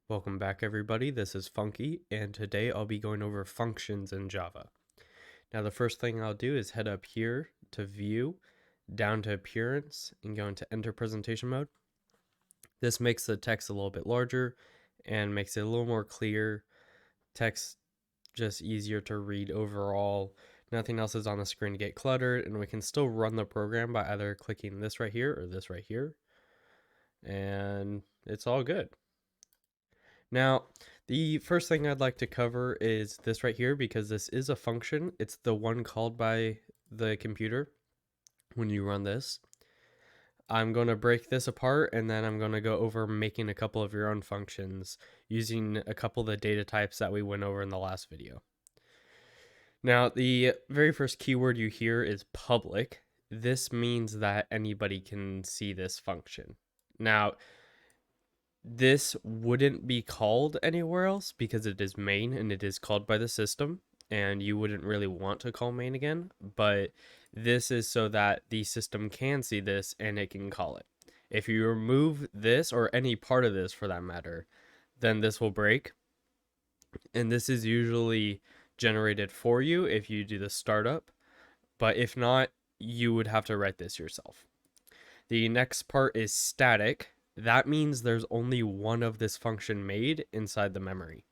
Welcome back, everybody. This is Funky, and today I'll be going over functions in Java. Now, the first thing I'll do is head up here to View, down to Appearance, and go into Enter Presentation Mode. This makes the text a little bit larger and makes it a little more clear. Text just easier to read overall. Nothing else is on the screen to get cluttered, and we can still run the program by either clicking this right here or this right here, and it's all good. Now, the first thing I'd like to cover is this right here because this is a function. It's the one called by the computer when you run this. I'm going to break this apart and then I'm going to go over making a couple of your own functions using a couple of the data types that we went over in the last video. Now, the very first keyword you hear is public. This means that anybody can see this function. Now, this wouldn't be called anywhere else because it is main and it is called by the system, and you wouldn't really want to call main again, but this is so that the system can see this and it can call it. If you remove this, or any part of this for that matter, then this will break, and this is usually generated for you if you do the startup, but if not, you would have to write this yourself. The next part is static. That means there's only one of this function made inside the memory.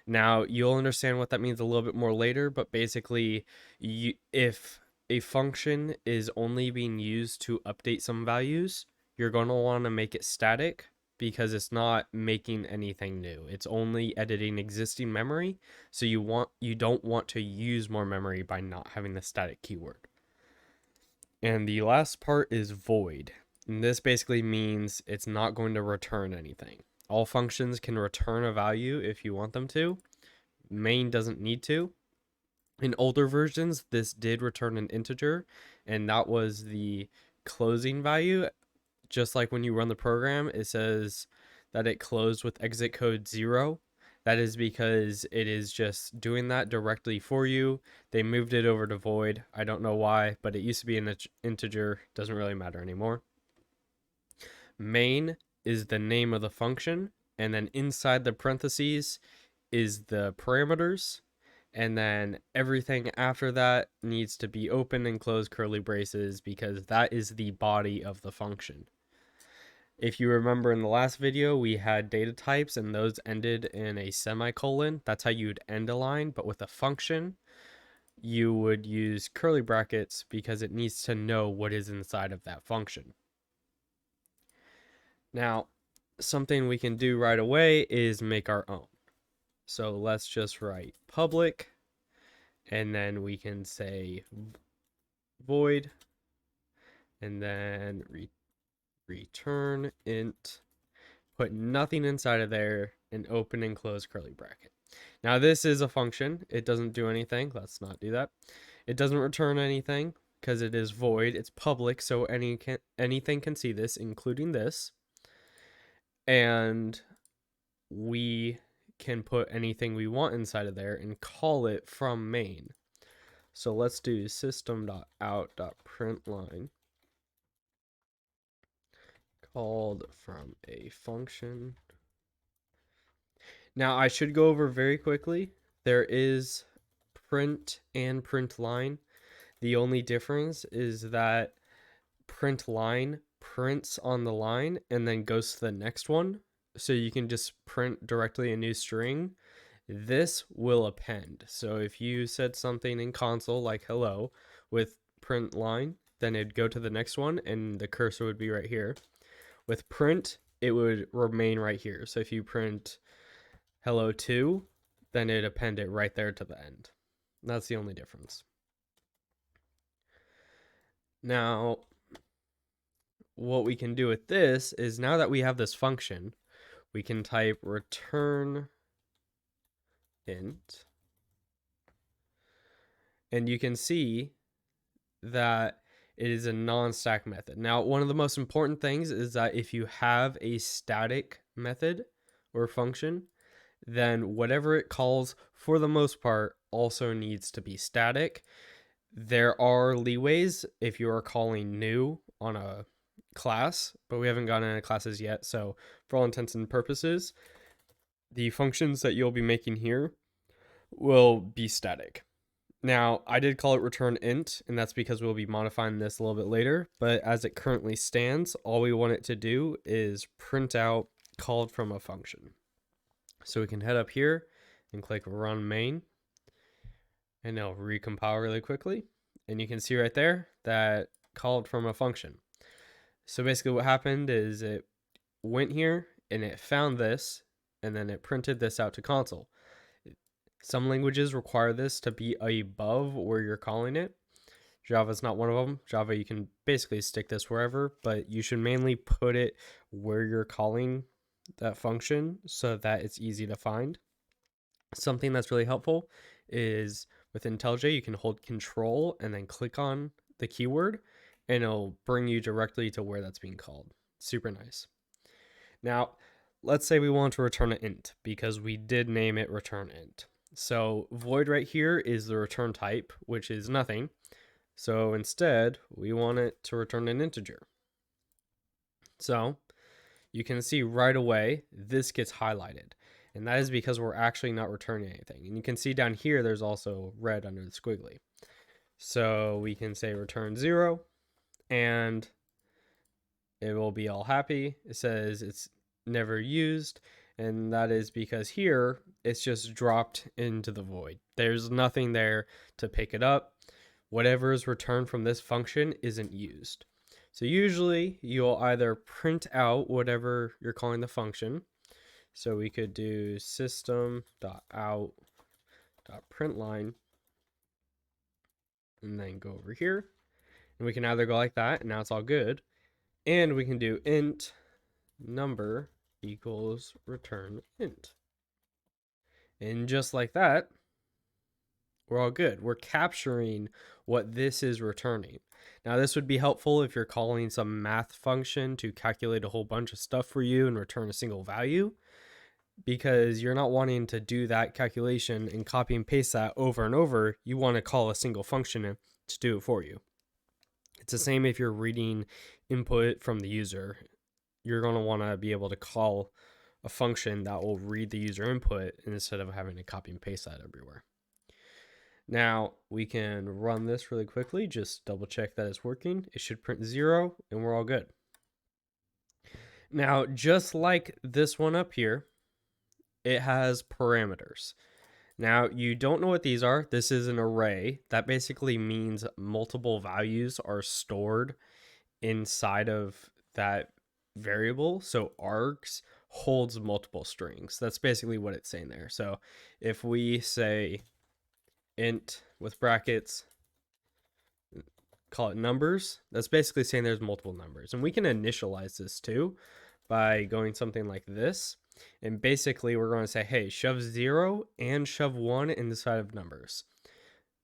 Now, you'll understand what that means a little bit more later, but basically, if a function is only being used to update some values, you're going to want to make it static because it's not making anything new. It's only editing existing memory, so you don't want to use more memory by not having the static keyword. And the last part is void. And this basically means it's not going to return anything. All functions can return a value if you want them to. Main doesn't need to. In older versions, this did return an integer, and that was the closing value. Just like when you run the program, it says that it closed with exit code 0. That is because it is just doing that directly for you. They moved it over to void. I don't know why, but it used to be an integer. Doesn't really matter anymore. Main is the name of the function, and then inside the parentheses is the parameters, and then everything after that needs to be open and close curly braces because that is the body of the function. If you remember in the last video, we had data types and those ended in a semicolon. That's how you'd end a line, but with a function, you would use curly brackets because it needs to know what is inside of that function. Now, something we can do right away is make our own. So let's just write public, and then we can say void, and then return int, put nothing inside of there, and open and close curly bracket. Now this is a function. It doesn't do anything. Let's not do that. It doesn't return anything because it is void. It's public, so anything can see this, including this. And we can put anything we want inside of there and call it from main. So let's do system.out.println called from a function. Now I should go over very quickly. There is print and print line. The only difference is that print line prints on the line and then goes to the next one. So you can just print directly a new string. This will append. So if you said something in console like hello with print line, then it'd go to the next one and the cursor would be right here. With print, it would remain right here. So if you print hello 2, then it'd append it right there to the end. That's the only difference. Now, what we can do with this is now that we have this function, we can type return int, and you can see that it is a non-static method. Now, one of the most important things is that if you have a static method or function, then whatever it calls, for the most part, also needs to be static. There are leeways if you are calling new on a class, but we haven't gotten into classes yet. So for all intents and purposes, the functions that you'll be making here will be static. Now, I did call it return int, and that's because we'll be modifying this a little bit later, but as it currently stands, all we want it to do is print out called from a function. So we can head up here and click run main, and it'll recompile really quickly. And you can see right there that called from a function. So basically what happened is it went here and it found this, and then it printed this out to console. Some languages require this to be above where you're calling it. Java's not one of them. Java, you can basically stick this wherever, but you should mainly put it where you're calling that function so that it's easy to find. Something that's really helpful is with IntelliJ, you can hold control and then click on the keyword, and it'll bring you directly to where that's being called. Super nice. Now, let's say we want to return an int because we did name it return int. So void right here is the return type, which is nothing. So instead, we want it to return an integer. So you can see right away, this gets highlighted. And that is because we're actually not returning anything. And you can see down here, there's also red under the squiggly. So we can say return 0, and it will be all happy. It says it's never used, and that is because here it's just dropped into the void. There's nothing there to pick it up. Whatever is returned from this function isn't used. So usually you'll either print out whatever you're calling the function. So we could do system.out.println and then go over here. And we can either go like that, and now it's all good. And we can do int number equals return int. And just like that, we're all good. We're capturing what this is returning. Now, this would be helpful if you're calling some math function to calculate a whole bunch of stuff for you and return a single value, because you're not wanting to do that calculation and copy and paste that over and over. You want to call a single function to do it for you. It's the same if you're reading input from the user. You're going to want to be able to call a function that will read the user input instead of having to copy and paste that everywhere. Now we can run this really quickly, just double check that it's working. It should print 0 and we're all good. Now, just like this one up here, it has parameters. Now, you don't know what these are. This is an array. That basically means multiple values are stored inside of that variable. So args holds multiple strings. That's basically what it's saying there. So if we say int with brackets, call it numbers, that's basically saying there's multiple numbers. And we can initialize this too by going something like this. And basically we're going to say, hey, shove 0 and shove 1 inside of numbers.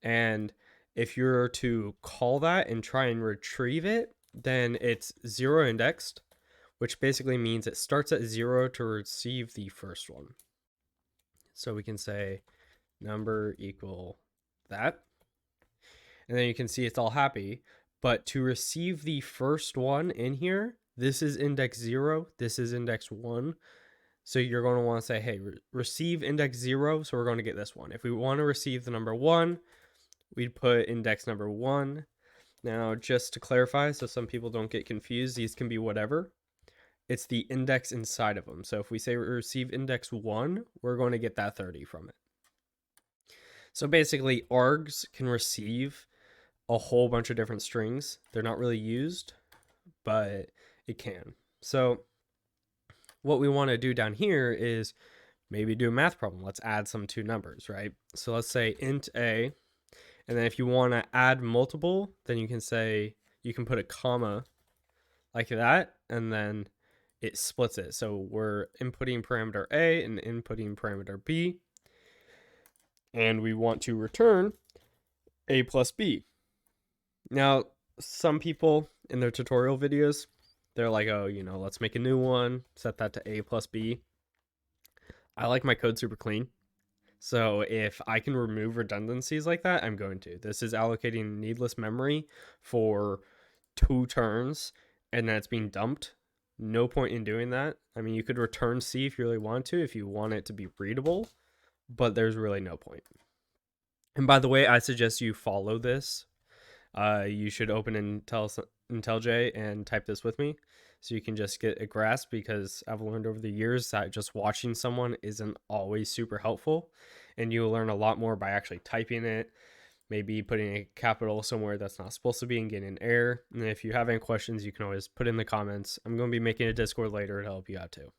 And if you're to call that and try and retrieve it, then it's 0 indexed, which basically means it starts at 0 to receive the first one. So we can say number equal that. And then you can see it's all happy. But to receive the first one in here, this is index 0, this is index 1. So you're going to want to say, hey, receive index 0. So we're going to get this one. If we want to receive the number 1, we'd put index number 1. Now, just to clarify, so some people don't get confused, these can be whatever. It's the index inside of them. So if we say receive index 1, we're going to get that 30 from it. So basically, args can receive a whole bunch of different strings. They're not really used, but it can. So what we want to do down here is maybe do a math problem. Let's add some two numbers, right? So let's say int a, and then if you want to add multiple, then you can say, you can put a comma like that, and then it splits it. So we're inputting parameter a and inputting parameter b, and we want to return a plus b. Now, some people in their tutorial videos, they're like, oh, let's make a new one, set that to a plus b. I like my code super clean. So if I can remove redundancies like that, I'm going to. This is allocating needless memory for 2 turns, and then it's being dumped. No point in doing that. I mean, you could return C if you really want to, if you want it to be readable, but there's really no point. And by the way, I suggest you follow this. You should open IntelliJ and type this with me so you can just get a grasp, because I've learned over the years that just watching someone isn't always super helpful, and you'll learn a lot more by actually typing it, maybe putting a capital somewhere that's not supposed to be and getting an error. And if you have any questions, you can always put in the comments. I'm going to be making a Discord later to help you out too.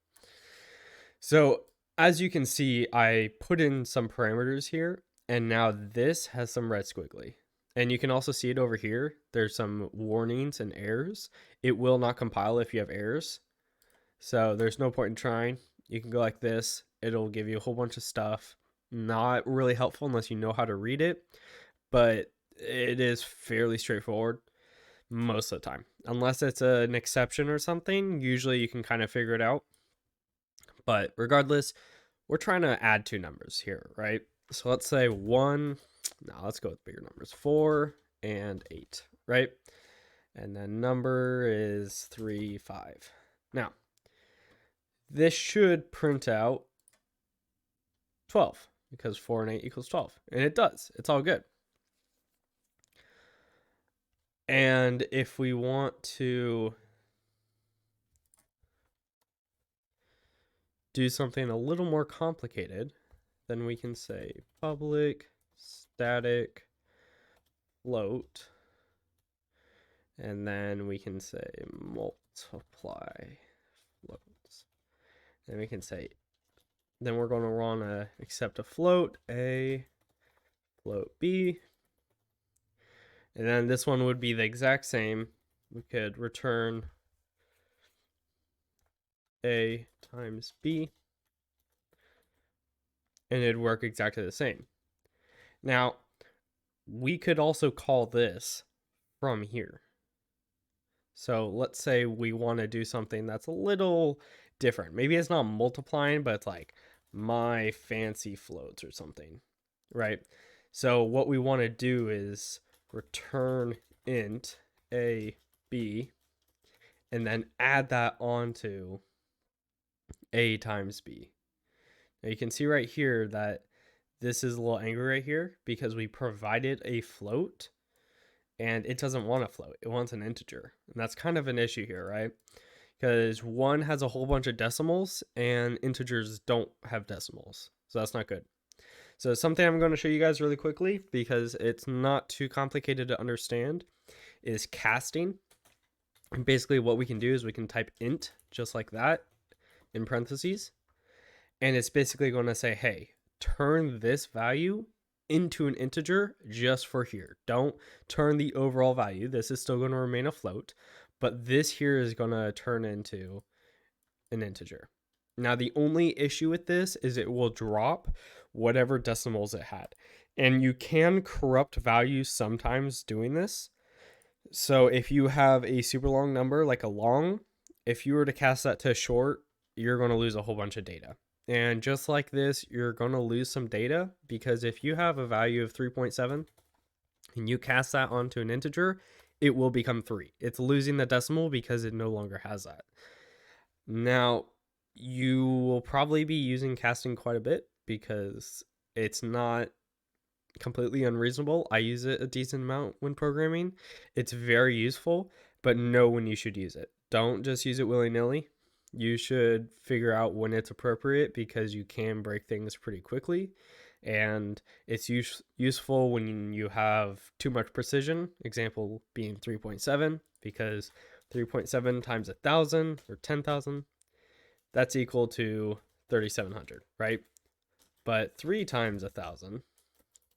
So as you can see, I put in some parameters here, and now this has some red squiggly. And you can also see it over here. There's some warnings and errors. It will not compile if you have errors. So there's no point in trying. You can go like this. It'll give you a whole bunch of stuff. Not really helpful unless you know how to read it, but it is fairly straightforward most of the time. Unless it's an exception or something, usually you can kind of figure it out. But regardless, we're trying to add two numbers here, right? So let's say let's go with bigger numbers, 4 and 8, right? And then number is 3, 5. Now, this should print out 12 because 4 and 8 equals 12. And it does. It's all good. And if we want to do something a little more complicated, then we can say public static float, and then we can say multiply floats, and we can say, then we're going to want to accept a float A, float B, and then this one would be the exact same. We could return A times B, and it'd work exactly the same. Now, we could also call this from here. So let's say we want to do something that's a little different. Maybe it's not multiplying, but it's like my fancy floats or something, right? So what we want to do is return int A, B, and then add that onto A times B. Now you can see right here that this is a little angry right here because we provided a float and it doesn't want a float. It wants an integer. And that's kind of an issue here, right? Because 1 has a whole bunch of decimals and integers don't have decimals. So that's not good. So something I'm going to show you guys really quickly, because it's not too complicated to understand, is casting. And basically what we can do is we can type int just like that in parentheses. And it's basically going to say, hey, turn this value into an integer just for here. Don't turn the overall value. This is still going to remain a float, but this here is going to turn into an integer. Now, the only issue with this is it will drop whatever decimals it had. And you can corrupt values sometimes doing this. So if you have a super long number, like a long, if you were to cast that to short, you're going to lose a whole bunch of data. And just like this, you're going to lose some data, because if you have a value of 3.7 and you cast that onto an integer, it will become 3. It's losing the decimal because it no longer has that. Now, you will probably be using casting quite a bit because it's not completely unreasonable. I use it a decent amount when programming. It's very useful, but know when you should use it. Don't just use it willy-nilly. You should figure out when it's appropriate, because you can break things pretty quickly, and it's useful when you have too much precision, example being 3.7, because 3.7 times 1,000 or 10,000, that's equal to 3,700, right? But 3 times 1,000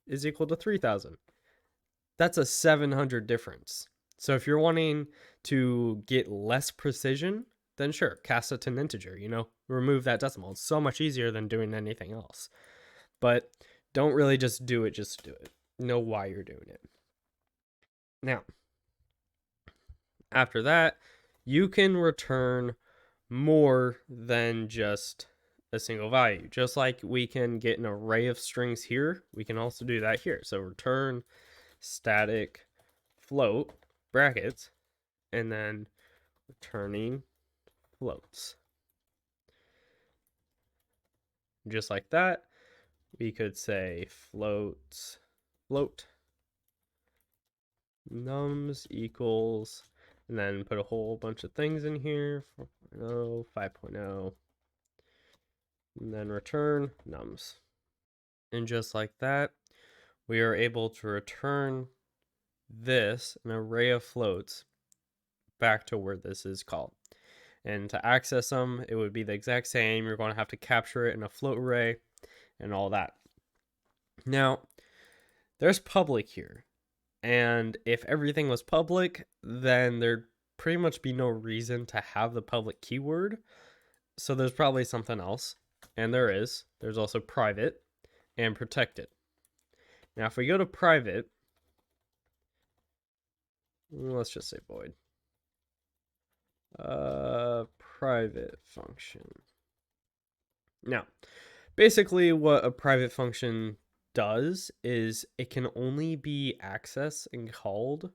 is equal to 3,000. That's a 700 difference. So if you're wanting to get less precision, then sure, cast it to an integer, remove that decimal. It's so much easier than doing anything else. But don't really just do it. Know why you're doing it. Now, after that, you can return more than just a single value. Just like we can get an array of strings here, we can also do that here. So return static float brackets, and then returning floats. Just like that, we could say float nums equals, and then put a whole bunch of things in here, 4.0, 5.0, and then return nums. And just like that, we are able to return this, an array of floats, back to where this is called. And to access them, it would be the exact same. You're going to have to capture it in a float array and all that. Now, there's public here. And if everything was public, then there'd pretty much be no reason to have the public keyword. So there's probably something else. And there is. There's also private and protected. Now, if we go to private, let's just say void. Private function. Now, basically what a private function does is it can only be accessed and called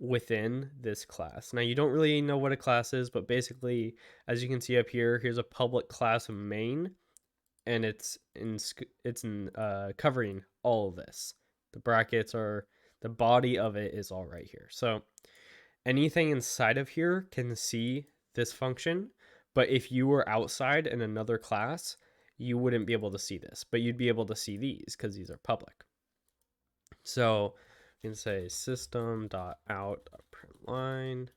within this class. Now, you don't really know what a class is, but basically, as you can see up here, here's a public class main, and it's covering all of this. The brackets are, the body of it is all right here. So anything inside of here can see this function, but if you were outside in another class, you wouldn't be able to see this, but you'd be able to see these because these are public. So you can say system.out.println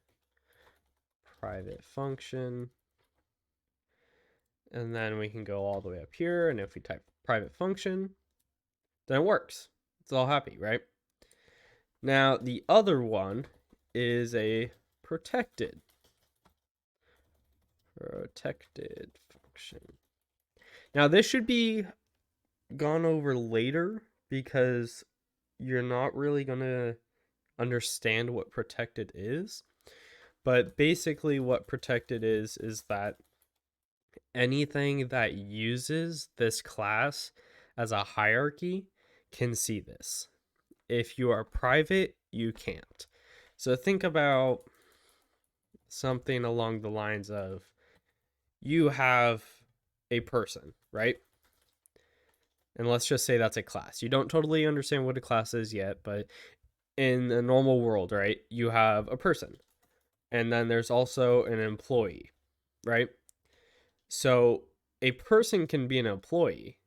private function, and then we can go all the way up here, and if we type private function, then it works. It's all happy, right? Now the other one is a protected function. Now this should be gone over later because you're not really going to understand what protected is. But basically what protected is that anything that uses this class as a hierarchy can see this. If you are private, you can't. So think about something along the lines of, you have a person, right? And let's just say that's a class. You don't totally understand what a class is yet, but in a normal world, right, you have a person. And then there's also an employee, right? So a person can be an employee.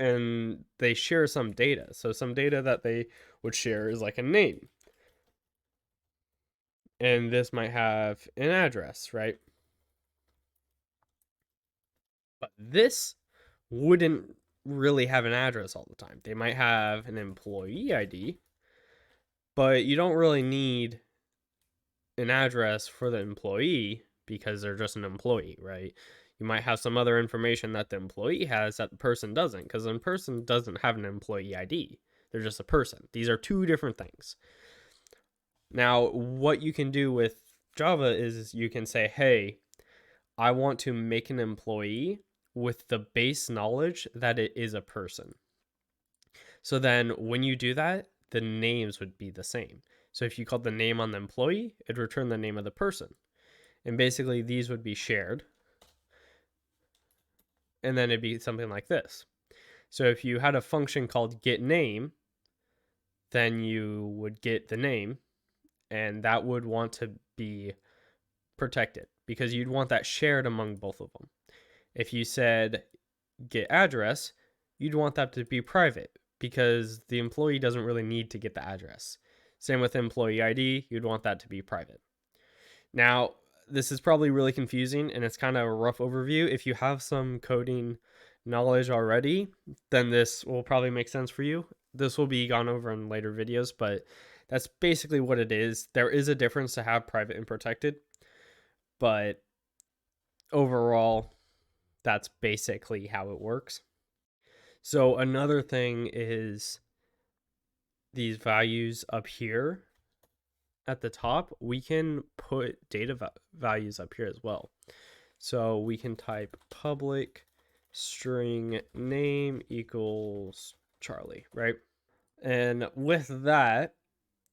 And they share some data. So some data that they would share is like a name. And this might have an address, right? But this wouldn't really have an address all the time. They might have an employee ID, but you don't really need an address for the employee because they're just an employee, right? You might have some other information that the employee has that the person doesn't, because the person doesn't have an employee ID. They're just a person. These are two different things. Now, what you can do with Java is you can say, hey, I want to make an employee with the base knowledge that it is a person. So then when you do that, the names would be the same. So if you called the name on the employee, it'd return the name of the person. And basically these would be shared. And then it'd be something like this. So if you had a function called getName, then you would get the name, and that would want to be protected because you'd want that shared among both of them. If you said getAddress, you'd want that to be private because the employee doesn't really need to get the address. Same with employee ID, you'd want that to be private. Now, this is probably really confusing and it's kind of a rough overview. If you have some coding knowledge already, then this will probably make sense for you. This will be gone over in later videos, but that's basically what it is. There is a difference to have private and protected, but overall, that's basically how it works. So another thing is these values up here at the top, we can put data values up here as well. So we can type public string name equals Charlie, right? And with that,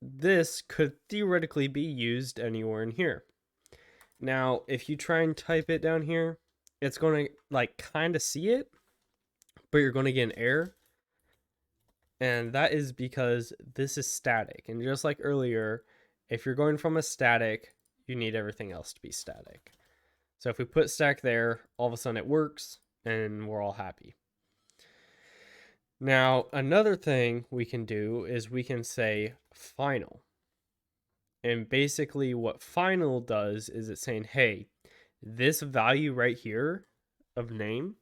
this could theoretically be used anywhere in here. Now, if you try and type it down here, it's going to like kind of see it, but you're going to get an error. And that is because this is static. And just like earlier, if you're going from a static, you need everything else to be static. So if we put static there, all of a sudden it works and we're all happy. Now, another thing we can do is we can say final. And basically what final does is it's saying, hey, this value right here of name,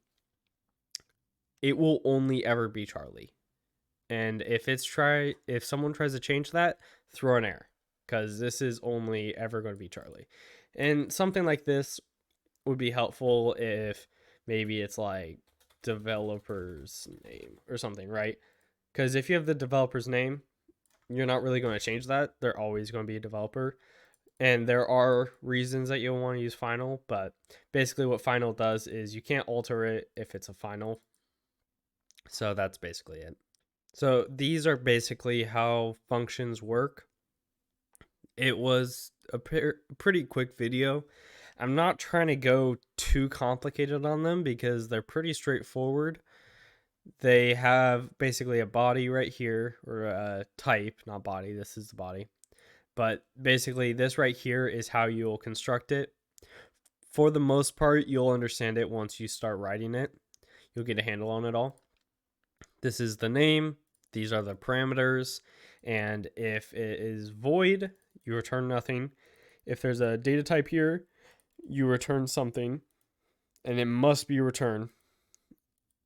it will only ever be Charlie. And if someone tries to change that, throw an error, because this is only ever going to be Charlie. And something like this would be helpful if maybe it's like developer's name or something, right? Because if you have the developer's name, you're not really going to change that. They're always going to be a developer. And there are reasons that you'll want to use final, but basically what final does is you can't alter it if it's a final. So that's basically it. So these are basically how functions work. It was a pretty quick video. I'm not trying to go too complicated on them because they're pretty straightforward. They have basically a body right here, or a type, not body. This is the body. But basically this right here is how you'll construct it. For the most part, you'll understand it once you start writing it. You'll get a handle on it all. This is the name. These are the parameters. And if it is void, you return nothing. If there's a data type here, you return something. And it must be returned.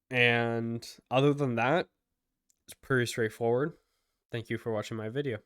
And other than that, it's pretty straightforward. Thank you for watching my video.